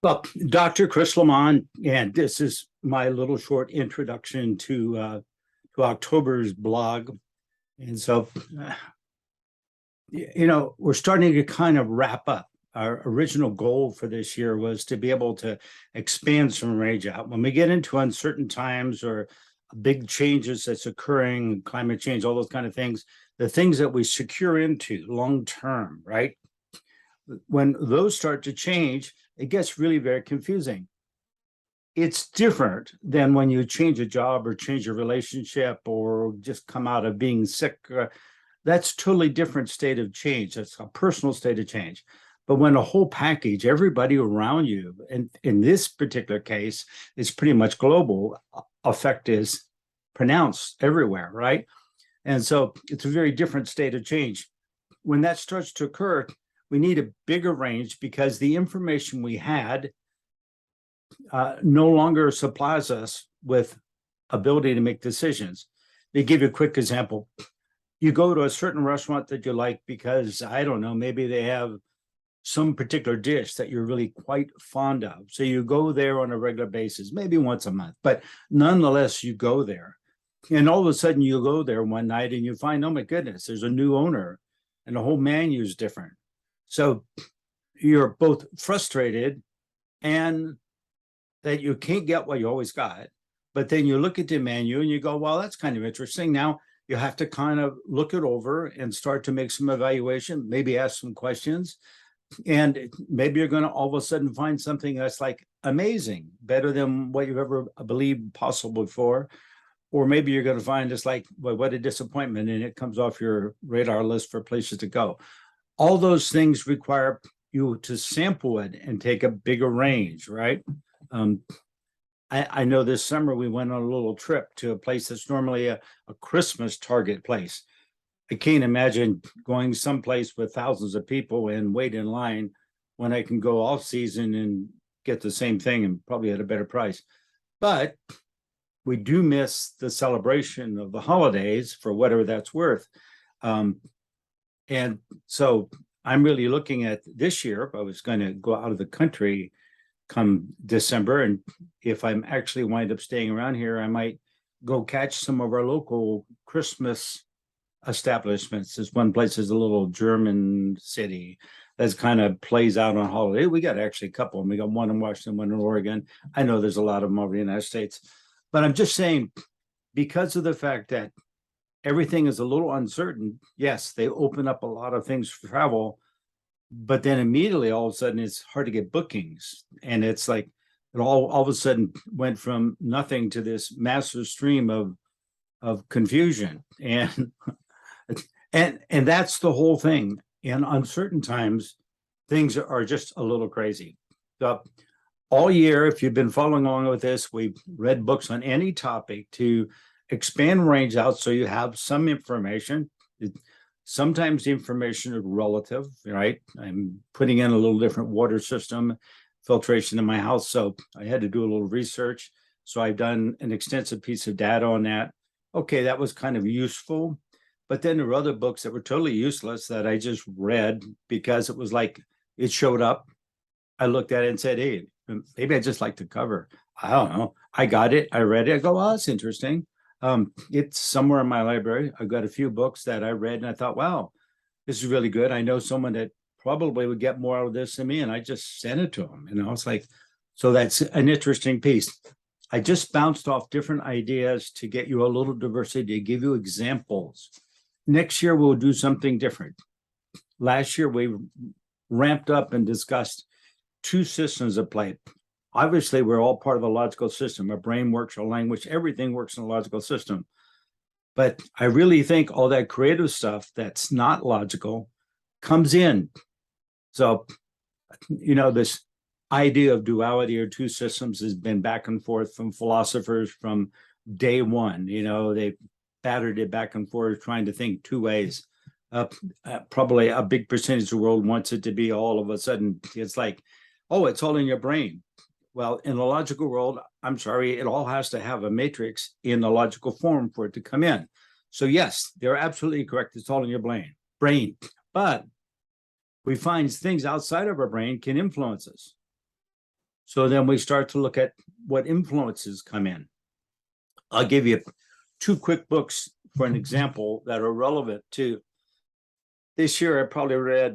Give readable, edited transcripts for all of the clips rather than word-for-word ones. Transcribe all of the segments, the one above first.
Well, Dr. Chris Lemmon, and this is my little short introduction to October's blog. And so, uh, we're starting to kind of wrap up. Our original goal for this year was to be able to expand some range out. When we get into uncertain times or big changes that's occurring, climate change, all those kind of things, the things that we secure into long term, right? When those start to change, it gets really very confusing. It's different than when you change a job or change a relationship or just come out of being sick. That's totally different state of change. That's a personal state of change. But when a whole package, everybody around you, and in this particular case, is pretty much global, effect is pronounced everywhere, right? And so it's a very different state of change. When that starts to occur, we need a bigger range because the information we had no longer supplies us with ability to make decisions. They give you a quick example. You go to a certain restaurant that you like because, I don't know, maybe they have some particular dish that you're really quite fond of. So you go there on a regular basis, maybe once a month, but nonetheless, you go there. And all of a sudden, you go there one night and you find, oh my goodness, there's a new owner and the whole menu is different. So you're both frustrated and that you can't get what you always got. But then you look at the menu and you go, well, that's kind of interesting. Now you have to kind of look it over and start to make some evaluation, maybe ask some questions. And maybe you're going to all of a sudden find something that's like amazing, better than what you've ever believed possible before. Or maybe you're going to find it's like, well, what a disappointment. And it comes off your radar list for places to go. All those things require you to sample it and take a bigger range, right? Um, I know this summer we went on a little trip to a place that's normally a Christmas target place. I can't imagine going someplace with thousands of people and wait in line when I can go off season and get the same thing and probably at a better price. But we do miss the celebration of the holidays for whatever that's worth. Um, and so I'm really looking at this year. If I was going to go out of the country come December, and if I'm actually wind up staying around here, I might go catch some of our local Christmas establishments. This one place is a little German city that kind of plays out on holiday. We got actually a couple. We got one in Washington, one in Oregon. I know there's a lot of them over the United States, but I'm just saying, because of the fact that everything is a little uncertain, yes, they open up a lot of things for travel, but then immediately all of a sudden it's hard to get bookings. And it's like it all of a sudden went from nothing to this massive stream of confusion. And that's the whole thing. In uncertain times, things are just a little crazy. So all year, if you've been following along with this, we've read books on any topic to expand range out so you have some information. Sometimes the information is relative, right? I'm putting in a little different water system filtration in my house, so I had to do a little research. So I've done an extensive piece of data on that. Okay, that was kind of useful. But then there were other books that were totally useless that I just read because it was like it showed up. I looked at it and said, hey, maybe I just like the cover. I don't know. I got it. I read it. I go, well, that's interesting. It's somewhere in my library. I've got a few books that I read and I thought, wow, this is really good. I know someone that probably would get more out of this than me, and I just sent it to them. It's like, so that's an interesting piece. I just bounced off different ideas to get you a little diversity, to give you examples. Next year, we'll do something different. Last year, we ramped up and discussed two systems of play. Obviously, we're all part of a logical system. Our brain works, our language, everything works in a logical system. But I really think all that creative stuff that's not logical comes in. So, this idea of duality or two systems has been back and forth from philosophers from day one. They battered it back and forth, trying to think two ways. Probably a big percentage of the world wants it to be all of a sudden, it's like, oh, it's all in your brain. Well, in the logical world, I'm sorry, it all has to have a matrix in the logical form for it to come in. So yes, they're absolutely correct. It's all in your brain. But we find things outside of our brain can influence us. So then we start to look at what influences come in. I'll give you two quick books for an example that are relevant to this year. I probably read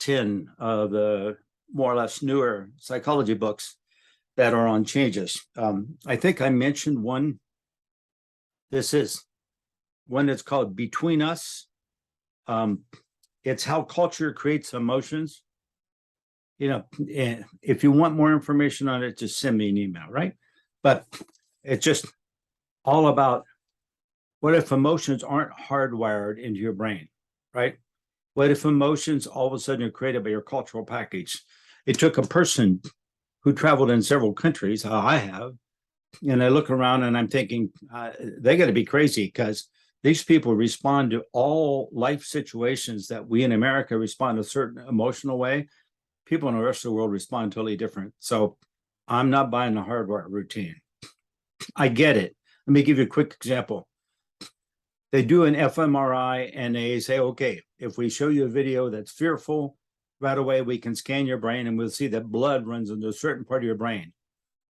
10 of the more or less newer psychology books that are on changes. I think I mentioned one. This is one that's called Between Us. It's how culture creates emotions. You know, if you want more information on it, just send me an email, right? But it's just all about what if emotions aren't hardwired into your brain, right? What if emotions all of a sudden are created by your cultural package? It took a person who traveled in several countries, how I have, and I look around and I'm thinking, they got to be crazy, because these people respond to all life situations that we in America respond a certain emotional way. People in the rest of the world respond totally different. So I'm not buying the hardware routine. I get it. Let me give you a quick example. They do an fMRI and they say, okay, if we show you a video that's fearful, right away we can scan your brain and we'll see that blood runs into a certain part of your brain.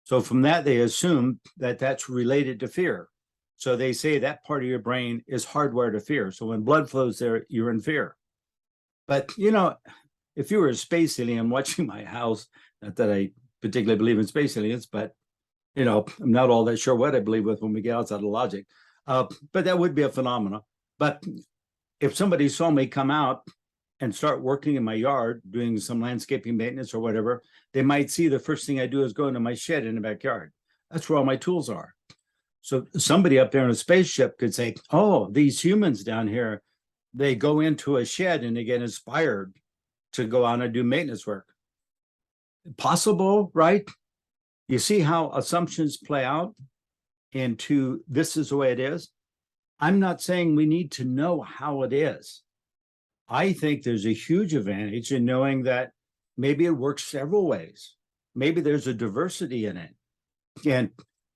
So from that, they assume that that's related to fear. So they say that part of your brain is hardwired to fear. So when blood flows there, you're in fear. But, you know, if you were a space alien watching my house, not that I particularly believe in space aliens, but, you know, I'm not all that sure what I believe with when we get outside of logic. But that would be a phenomenon. But if somebody saw me come out and start working in my yard, doing some landscaping maintenance or whatever, they might see the first thing I do is go into my shed in the backyard. That's where all my tools are. So somebody up there in a spaceship could say, oh, these humans down here, they go into a shed and they get inspired to go out and do maintenance work. Possible, right? You see how assumptions play out into this is the way it is. I'm not saying we need to know how it is. I think there's a huge advantage in knowing that maybe it works several ways. Maybe there's a diversity in it. And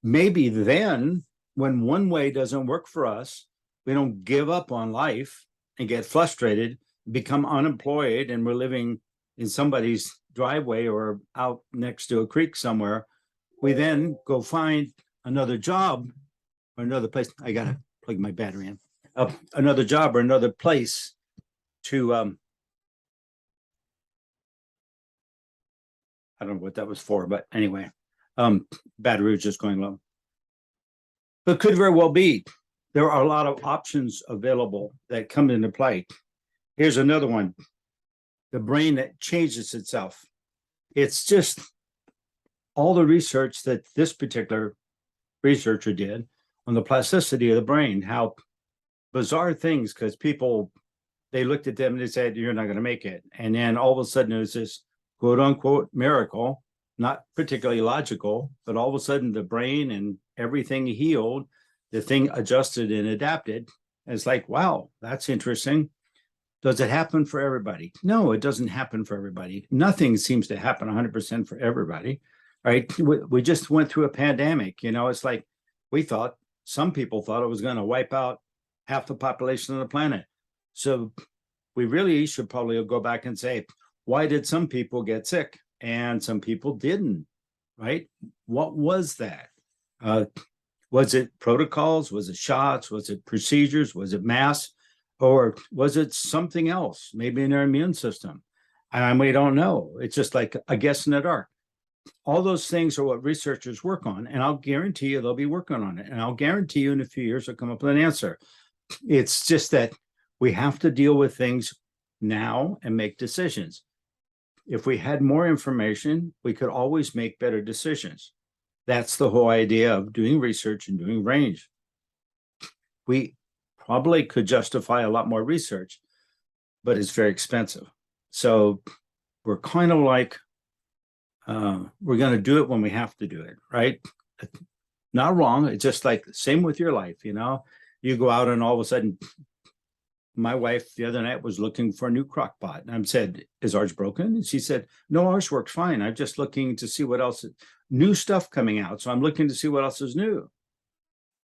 maybe then when one way doesn't work for us, we don't give up on life and get frustrated, become unemployed, and we're living in somebody's driveway or out next to a creek somewhere. We then go find another job or another place. I got to plug my battery in. Another job or another place to I don't know what that was for, but anyway, battery was just going low. But could very well be. There are a lot of options available that come into play. Here's another one. The brain that changes itself. It's just all the research that this particular researcher did on the plasticity of the brain, how bizarre things, because people, they looked at them and they said, you're not going to make it. And then all of a sudden there's this quote unquote miracle, not particularly logical, but all of a sudden the brain and everything healed, the thing adjusted and adapted. And it's like, wow, that's interesting. Does it happen for everybody? No, it doesn't happen for everybody. Nothing seems to happen 100% for everybody, right? We just went through a pandemic. You know, it's like some people thought it was going to wipe out half the population of the planet. So we really should probably go back and say, why did some people get sick and some people didn't, right? What was that? Was it protocols? Was it shots? Was it procedures? Was it masks? Or was it something else, maybe in their immune system? And we don't know. It's just like a guess in the dark. All those things are what researchers work on, and I'll guarantee you they'll be working on it. And I'll guarantee you in a few years they'll come up with an answer. It's just that we have to deal with things now and make decisions. If we had more information, we could always make better decisions. That's the whole idea of doing research and doing range. We probably could justify a lot more research, but it's very expensive. So we're kind of like, we're going to do it when we have to do it, right? Not wrong. It's just like same with your life, you know, you go out and all of a sudden, my wife the other night was looking for a new crock pot. And I said, is ours broken? And she said, no, ours works fine. I'm just looking to see what else, new stuff coming out. So I'm looking to see what else is new.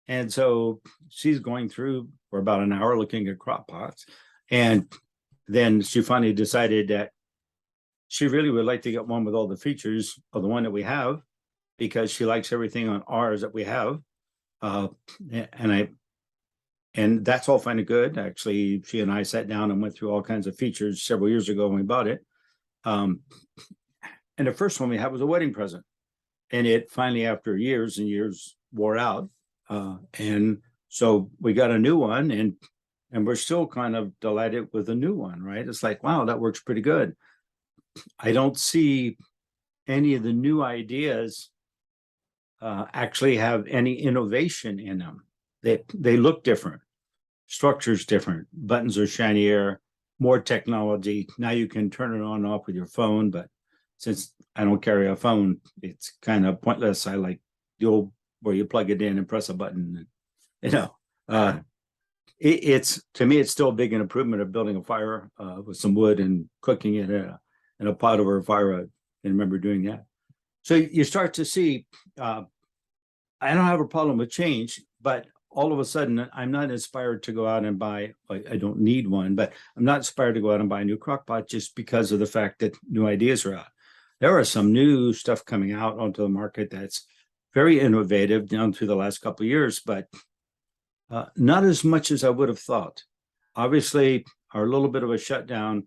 And so she's going through for about an hour looking at crock pots. And then she finally decided that she really would like to get one with all the features of the one that we have, because she likes everything on ours that we have. Uh, and that's all fine and good. Actually, she and I sat down and went through all kinds of features several years ago when we bought it. And the first one we had was a wedding present. And it finally, after years and years, wore out. And so we got a new one, and we're still kind of delighted with the new one, right? It's like, wow, that works pretty good. I don't see any of the new ideas actually have any innovation in them. They look different. Structure's different. Buttons are shinier, more technology. Now you can turn it on and off with your phone, but since I don't carry a phone, it's kind of pointless. I like the old where you plug it in and press a button. It's to me, it's still a big improvement of building a fire with some wood and cooking it in a pot over a fire. I remember doing that. So you start to see, I don't have a problem with change, but all of a sudden, I'm not inspired to go out and buy, I don't need one, but I'm not inspired to go out and buy a new crock pot just because of the fact that new ideas are out. There are some new stuff coming out onto the market that's very innovative down through the last couple of years, but not as much as I would have thought. Obviously, our little bit of a shutdown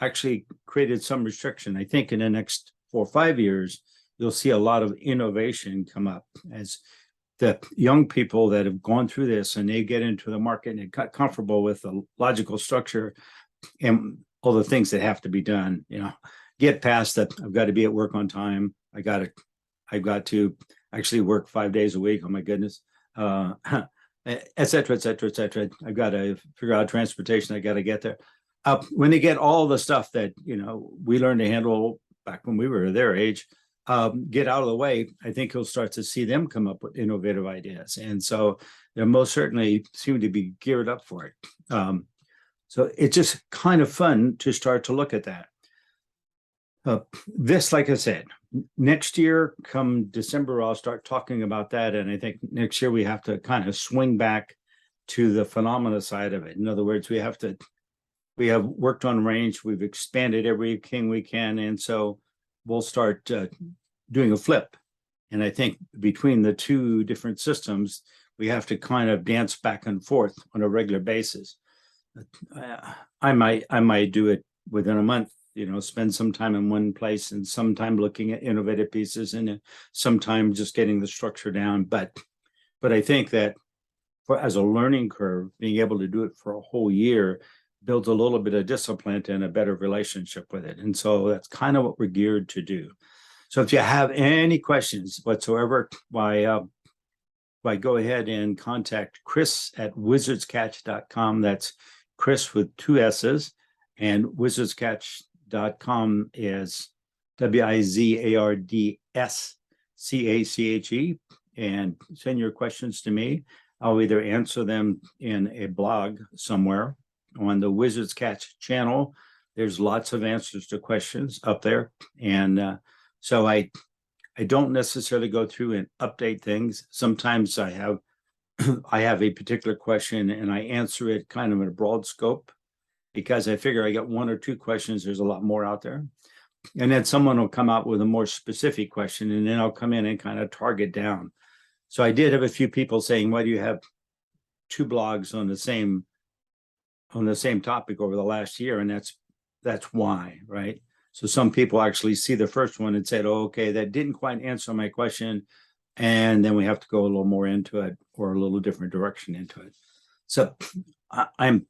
actually created some restriction. I think in the next 4 or 5 years, you'll see a lot of innovation come up as the young people that have gone through this and they get into the market and they got comfortable with the logical structure and all the things that have to be done, get past that. I've got to be at work on time. I've got to actually work 5 days a week. Oh my goodness. Et cetera, et cetera, et cetera. I've got to figure out transportation. I got to get there. When they get all the stuff that, we learned to handle back when we were their age, get out of the way, I think you'll start to see them come up with innovative ideas. And so they most certainly seem to be geared up for it. So it's just kind of fun to start to look at that. This, like I said, next year, come December, I'll start talking about that. And I think next year we have to kind of swing back to the phenomena side of it. In other words, we have worked on range. We've expanded everything we can. And so we'll start doing a flip. And I think between the two different systems, we have to kind of dance back and forth on a regular basis. I might do it within a month, spend some time in one place and some time looking at innovative pieces and some time just getting the structure down. But I think that as a learning curve, being able to do it for a whole year builds a little bit of discipline and a better relationship with it. And so that's kind of what we're geared to do. So if you have any questions whatsoever, why go ahead and contact Chris at wizardscatch.com. That's Chris with 2 S's, and wizardscatch.com is WIZARDSCACHE, and send your questions to me. I'll either answer them in a blog somewhere on the Wizards Catch channel. There's lots of answers to questions up there. And so I don't necessarily go through and update things. Sometimes I have a particular question and I answer it kind of in a broad scope because I figure I get 1 or 2 questions. There's a lot more out there. And then someone will come out with a more specific question, and then I'll come in and kind of target down. So I did have a few people saying, why do you have 2 blogs on the same topic over the last year? And that's why, right? So some people actually see the first one and said, oh, okay, that didn't quite answer my question. And then we have to go a little more into it or a little different direction into it. So I'm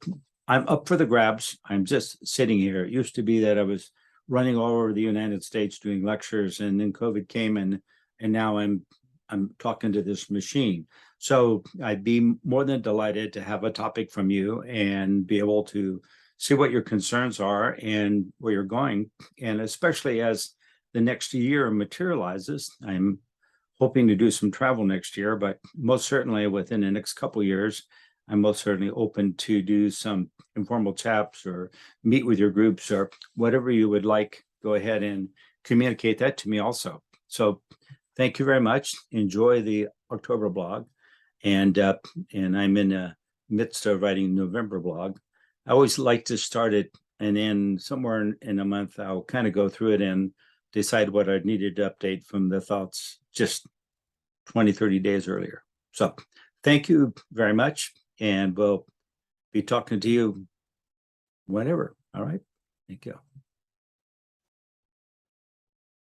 up for the grabs. I'm just sitting here. It used to be that I was running all over the United States doing lectures, and then COVID came and now I'm talking to this machine. So I'd be more than delighted to have a topic from you and be able to see what your concerns are and where you're going. And especially as the next year materializes, I'm hoping to do some travel next year, but most certainly within the next couple of years, I'm most certainly open to do some informal chats or meet with your groups or whatever you would like. Go ahead and communicate that to me also. So thank you very much. Enjoy the October blog. And I'm in the midst of writing November blog. I always like to start it And then somewhere in a month, I'll kind of go through it and decide what I needed to update from the thoughts just 20, 30 days earlier. So thank you very much. And we'll be talking to you whenever. All right. Thank you.